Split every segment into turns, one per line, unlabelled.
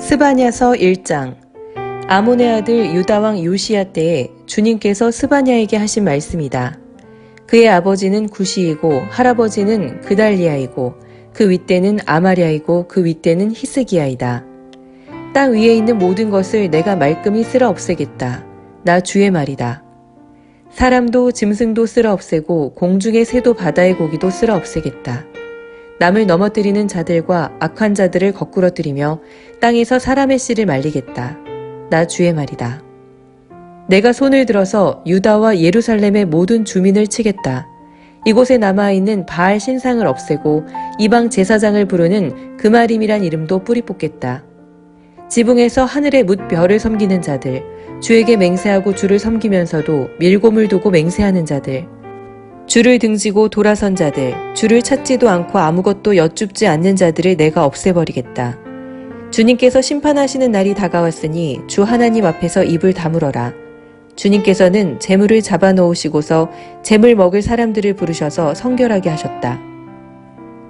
스바냐서 1장. 아몬의 아들 유다왕 요시야 때에 주님께서 스바냐에게 하신 말씀이다. 그의 아버지는 구시이고 할아버지는 그달리아이고 그 윗대는 아마랴이고 그 윗대는 히스기야이다. 땅 위에 있는 모든 것을 내가 말끔히 쓸어 없애겠다. 나 주의 말이다. 사람도 짐승도 쓸어 없애고 공중의 새도 바다의 고기도 쓸어 없애겠다. 남을 넘어뜨리는 자들과 악한 자들을 거꾸러뜨리며 땅에서 사람의 씨를 말리겠다. 나 주의 말이다. 내가 손을 들어서 유다와 예루살렘의 모든 주민을 치겠다. 이곳에 남아있는 바알 신상을 없애고 이방 제사장을 부르는 그마림이란 이름도 뿌리 뽑겠다. 지붕에서 하늘의 뭇 별을 섬기는 자들, 주에게 맹세하고 주를 섬기면서도 밀곰을 두고 맹세하는 자들, 주를 등지고 돌아선 자들, 주를 찾지도 않고 아무것도 여쭙지 않는 자들을 내가 없애버리겠다. 주님께서 심판하시는 날이 다가왔으니 주 하나님 앞에서 입을 다물어라. 주님께서는 재물을 잡아놓으시고서 재물 먹을 사람들을 부르셔서 성결하게 하셨다.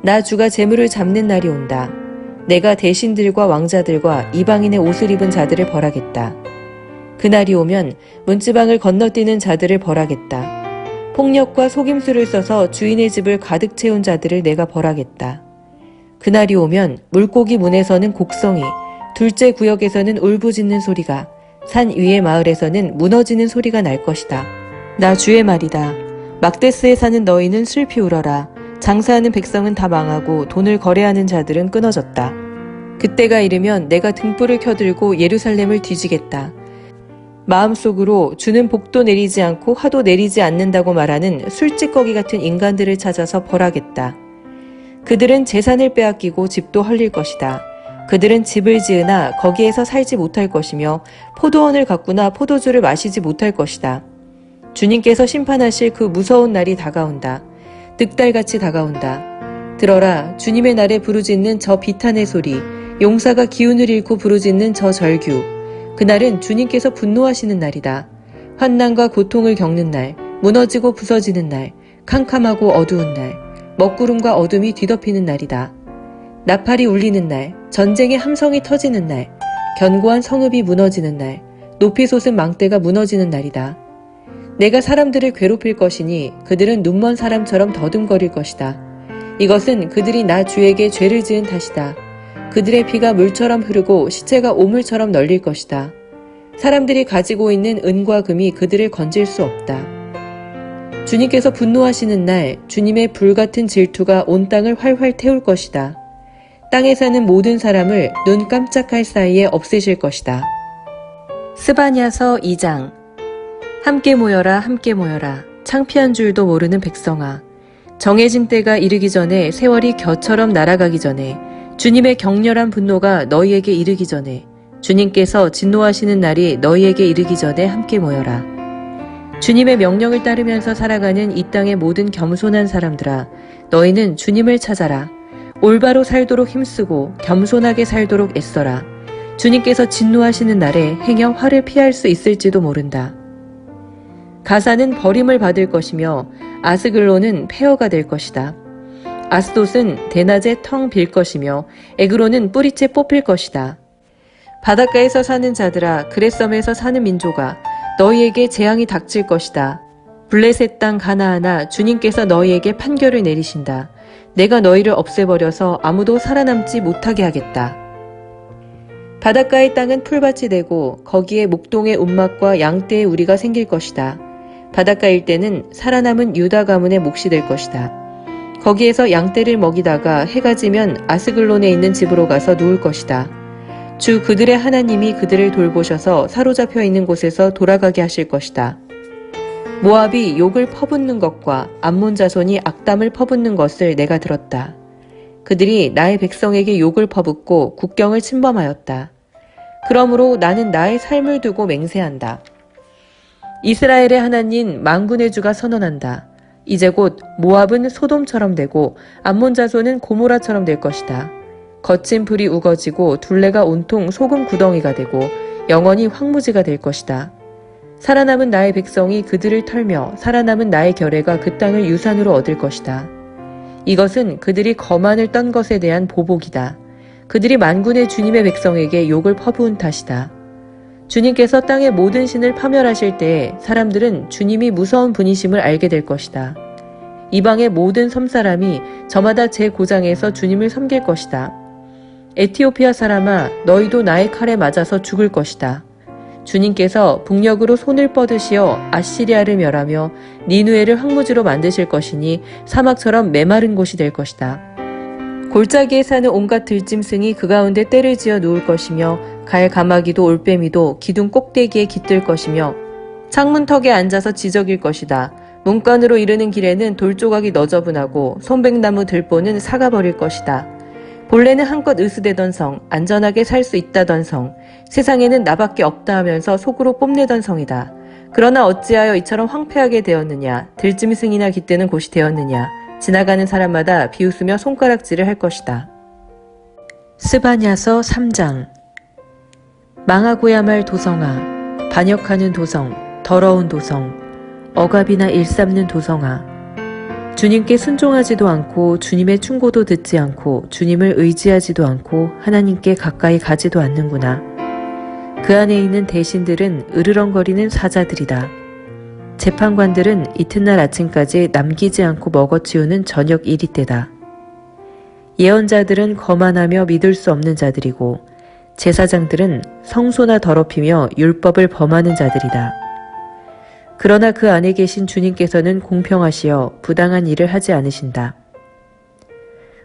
나 주가 재물을 잡는 날이 온다. 내가 대신들과 왕자들과 이방인의 옷을 입은 자들을 벌하겠다. 그날이 오면 문지방을 건너뛰는 자들을 벌하겠다. 폭력과 속임수를 써서 주인의 집을 가득 채운 자들을 내가 벌하겠다. 그날이 오면 물고기 문에서는 곡성이, 둘째 구역에서는 울부짖는 소리가, 산 위의 마을에서는 무너지는 소리가 날 것이다. 나 주의 말이다. 막데스에 사는 너희는 슬피 울어라. 장사하는 백성은 다 망하고 돈을 거래하는 자들은 끊어졌다. 그때가 이르면 내가 등불을 켜들고 예루살렘을 뒤지겠다. 마음속으로 주는 복도 내리지 않고 화도 내리지 않는다고 말하는 술찌꺼기 같은 인간들을 찾아서 벌하겠다. 그들은 재산을 빼앗기고 집도 헐릴 것이다. 그들은 집을 지으나 거기에서 살지 못할 것이며 포도원을 가꾸나 포도주를 마시지 못할 것이다. 주님께서 심판하실 그 무서운 날이 다가온다. 늑달같이 다가온다. 들어라, 주님의 날에 부르짖는 저 비탄의 소리, 용사가 기운을 잃고 부르짖는 저 절규. 그날은 주님께서 분노하시는 날이다. 환난과 고통을 겪는 날, 무너지고 부서지는 날, 캄캄하고 어두운 날, 먹구름과 어둠이 뒤덮이는 날이다. 나팔이 울리는 날, 전쟁의 함성이 터지는 날, 견고한 성읍이 무너지는 날, 높이 솟은 망대가 무너지는 날이다. 내가 사람들을 괴롭힐 것이니 그들은 눈먼 사람처럼 더듬거릴 것이다. 이것은 그들이 나 주에게 죄를 지은 탓이다. 그들의 피가 물처럼 흐르고 시체가 오물처럼 널릴 것이다. 사람들이 가지고 있는 은과 금이 그들을 건질 수 없다. 주님께서 분노하시는 날 주님의 불같은 질투가 온 땅을 활활 태울 것이다. 땅에 사는 모든 사람을 눈 깜짝할 사이에 없애실 것이다. 스바냐서 2장. 함께 모여라, 함께 모여라. 창피한 줄도 모르는 백성아. 정해진 때가 이르기 전에, 세월이 겨처럼 날아가기 전에, 주님의 격렬한 분노가 너희에게 이르기 전에, 주님께서 진노하시는 날이 너희에게 이르기 전에 함께 모여라. 주님의 명령을 따르면서 살아가는 이 땅의 모든 겸손한 사람들아, 너희는 주님을 찾아라. 올바로 살도록 힘쓰고 겸손하게 살도록 애써라. 주님께서 진노하시는 날에 행여 화를 피할 수 있을지도 모른다. 가사는 버림을 받을 것이며 아스글론은 폐허가 될 것이다. 아스돗은 대낮에 텅 빌 것이며 에그론은 뿌리채 뽑힐 것이다. 바닷가에서 사는 자들아, 그렛섬에서 사는 민족아, 너희에게 재앙이 닥칠 것이다. 블레셋 땅 가나안아, 주님께서 너희에게 판결을 내리신다. 내가 너희를 없애버려서 아무도 살아남지 못하게 하겠다. 바닷가의 땅은 풀밭이 되고 거기에 목동의 움막과 양떼의 우리가 생길 것이다. 바닷가 일대는 살아남은 유다 가문의 몫이 될 것이다. 거기에서 양떼를 먹이다가 해가 지면 아스글론에 있는 집으로 가서 누울 것이다. 주 그들의 하나님이 그들을 돌보셔서 사로잡혀 있는 곳에서 돌아가게 하실 것이다. 모압이 욕을 퍼붓는 것과 암몬 자손이 악담을 퍼붓는 것을 내가 들었다. 그들이 나의 백성에게 욕을 퍼붓고 국경을 침범하였다. 그러므로 나는 나의 삶을 두고 맹세한다. 이스라엘의 하나님 만군의 주가 선언한다. 이제 곧 모압은 소돔처럼 되고 암몬 자손은 고모라처럼 될 것이다. 거친 풀이 우거지고 둘레가 온통 소금 구덩이가 되고 영원히 황무지가 될 것이다. 살아남은 나의 백성이 그들을 털며 살아남은 나의 결혜가 그 땅을 유산으로 얻을 것이다. 이것은 그들이 거만을 떤 것에 대한 보복이다. 그들이 만군의 주님의 백성에게 욕을 퍼부은 탓이다. 주님께서 땅의 모든 신을 파멸하실 때 사람들은 주님이 무서운 분이심을 알게 될 것이다. 이방의 모든 섬사람이 저마다 제 고장에서 주님을 섬길 것이다. 에티오피아 사람아, 너희도 나의 칼에 맞아서 죽을 것이다. 주님께서 북녘으로 손을 뻗으시어 아시리아를 멸하며 니누에를 황무지로 만드실 것이니 사막처럼 메마른 곳이 될 것이다. 골짜기에 사는 온갖 들짐승이 그 가운데 떼를 지어 누울 것이며 갈가마귀도 올빼미도 기둥 꼭대기에 깃들 것이며 창문턱에 앉아서 지저귀일 것이다. 문간으로 이르는 길에는 돌조각이 너저분하고 손백나무 들보는 삭아버릴 것이다. 본래는 한껏 으스대던 성, 안전하게 살 수 있다던 성, 세상에는 나밖에 없다 하면서 속으로 뽐내던 성이다. 그러나 어찌하여 이처럼 황폐하게 되었느냐, 들짐승이나 깃드는 곳이 되었느냐, 지나가는 사람마다 비웃으며 손가락질을 할 것이다. 스바냐서 3장. 망하고야 말 도성아, 반역하는 도성, 더러운 도성, 억압이나 일삼는 도성아, 주님께 순종하지도 않고 주님의 충고도 듣지 않고 주님을 의지하지도 않고 하나님께 가까이 가지도 않는구나. 그 안에 있는 대신들은 으르렁거리는 사자들이다. 재판관들은 이튿날 아침까지 남기지 않고 먹어치우는 저녁 이리때다. 예언자들은 거만하며 믿을 수 없는 자들이고 제사장들은 성소나 더럽히며 율법을 범하는 자들이다. 그러나 그 안에 계신 주님께서는 공평하시어 부당한 일을 하지 않으신다.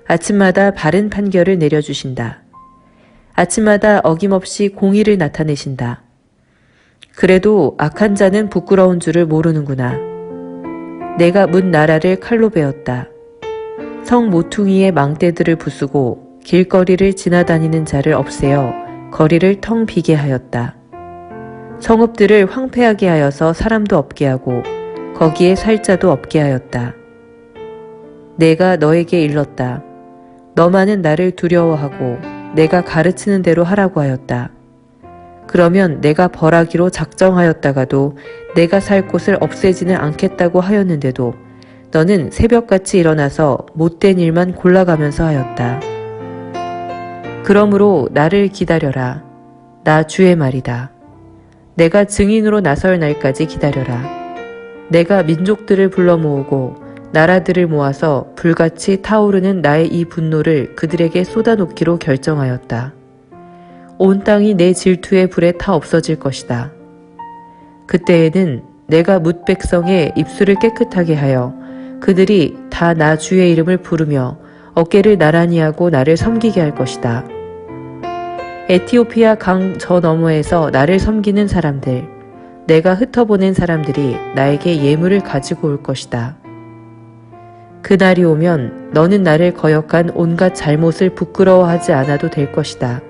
아침마다 바른 판결을 내려주신다. 아침마다 어김없이 공의를 나타내신다. 그래도 악한 자는 부끄러운 줄을 모르는구나. 내가 문 나라를 칼로 베었다. 성 모퉁이의 망대들을 부수고 길거리를 지나다니는 자를 없애어 거리를 텅 비게 하였다. 성읍들을 황폐하게 하여서 사람도 없게 하고 거기에 살 자도 없게 하였다. 내가 너에게 일렀다. 너만은 나를 두려워하고 내가 가르치는 대로 하라고 하였다. 그러면 내가 벌하기로 작정하였다가도 내가 살 곳을 없애지는 않겠다고 하였는데도 너는 새벽같이 일어나서 못된 일만 골라가면서 하였다. 그러므로 나를 기다려라. 나 주의 말이다. 내가 증인으로 나설 날까지 기다려라. 내가 민족들을 불러 모으고 나라들을 모아서 불같이 타오르는 나의 이 분노를 그들에게 쏟아놓기로 결정하였다. 온 땅이 내 질투의 불에 타 없어질 것이다. 그때에는 내가 뭇 백성의 입술을 깨끗하게 하여 그들이 다 나 주의 이름을 부르며 어깨를 나란히 하고 나를 섬기게 할 것이다. 에티오피아 강 저 너머에서 나를 섬기는 사람들, 내가 흩어보낸 사람들이 나에게 예물을 가지고 올 것이다. 그날이 오면 너는 나를 거역한 온갖 잘못을 부끄러워하지 않아도 될 것이다.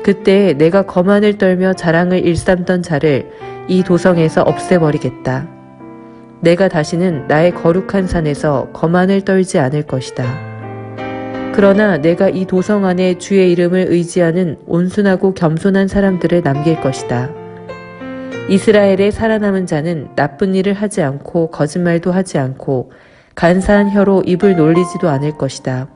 그때 내가 거만을 떨며 자랑을 일삼던 자를 이 도성에서 없애버리겠다. 내가 다시는 나의 거룩한 산에서 거만을 떨지 않을 것이다. 그러나 내가 이 도성 안에 주의 이름을 의지하는 온순하고 겸손한 사람들을 남길 것이다. 이스라엘의 살아남은 자는 나쁜 일을 하지 않고 거짓말도 하지 않고 간사한 혀로 입을 놀리지도 않을 것이다.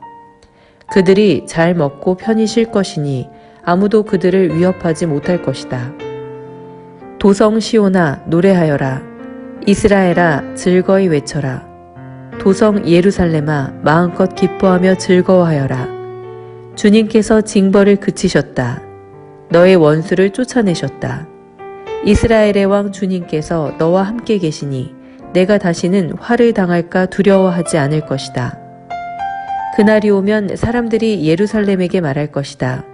그들이 잘 먹고 편히 쉴 것이니 아무도 그들을 위협하지 못할 것이다. 도성 시온아 노래하여라. 이스라엘아 즐거이 외쳐라. 도성 예루살렘아 마음껏 기뻐하며 즐거워하여라. 주님께서 징벌을 그치셨다. 너의 원수를 쫓아내셨다. 이스라엘의 왕 주님께서 너와 함께 계시니 내가 다시는 화를 당할까 두려워하지 않을 것이다. 그날이 오면 사람들이 예루살렘에게 말할 것이다.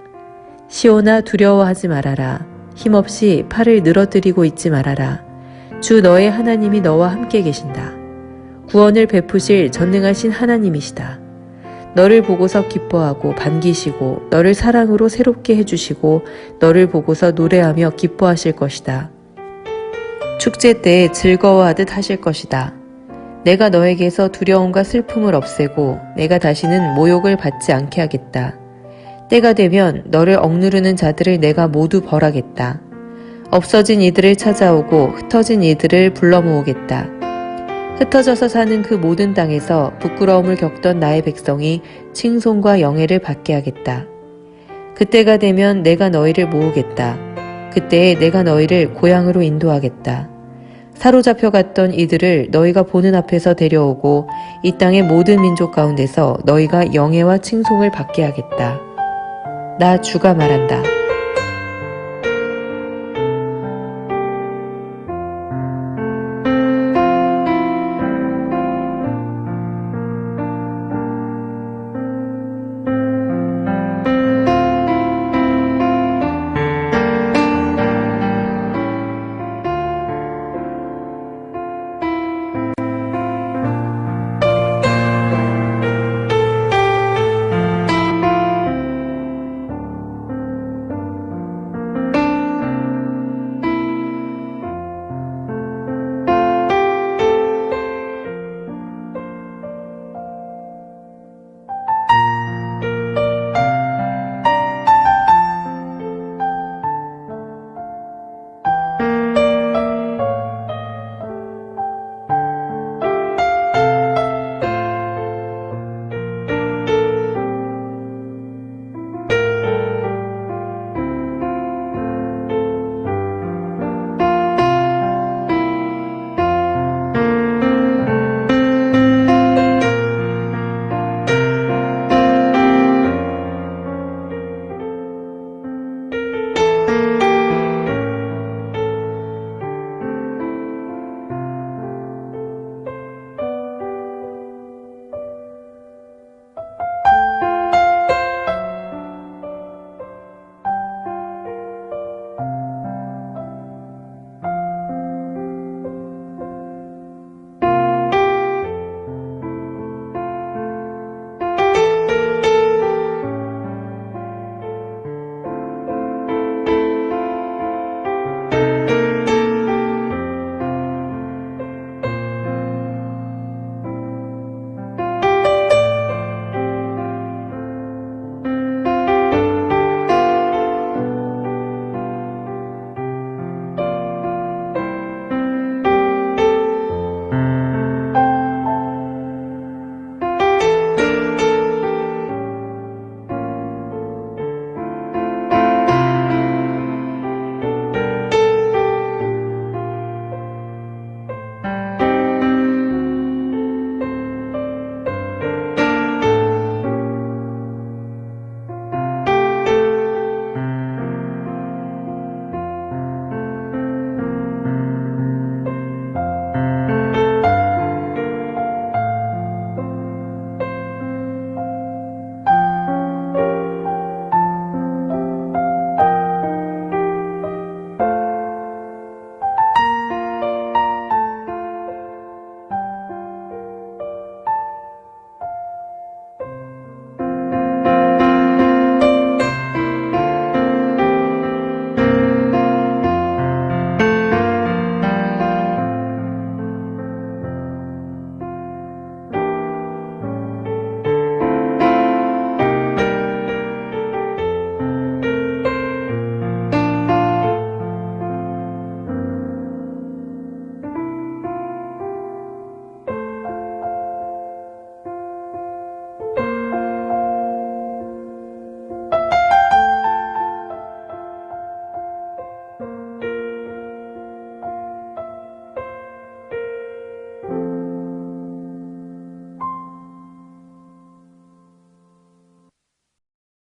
시온아 두려워하지 말아라. 힘없이 팔을 늘어뜨리고 있지 말아라. 주 너의 하나님이 너와 함께 계신다. 구원을 베푸실 전능하신 하나님이시다. 너를 보고서 기뻐하고 반기시고 너를 사랑으로 새롭게 해주시고 너를 보고서 노래하며 기뻐하실 것이다. 축제 때에 즐거워하듯 하실 것이다. 내가 너에게서 두려움과 슬픔을 없애고 내가 다시는 모욕을 받지 않게 하겠다. 때가 되면 너를 억누르는 자들을 내가 모두 벌하겠다. 없어진 이들을 찾아오고 흩어진 이들을 불러 모으겠다. 흩어져서 사는 그 모든 땅에서 부끄러움을 겪던 나의 백성이 칭송과 영예를 받게 하겠다. 그때가 되면 내가 너희를 모으겠다. 그때에 내가 너희를 고향으로 인도하겠다. 사로잡혀 갔던 이들을 너희가 보는 앞에서 데려오고 이 땅의 모든 민족 가운데서 너희가 영예와 칭송을 받게 하겠다. 나 주가 말한다.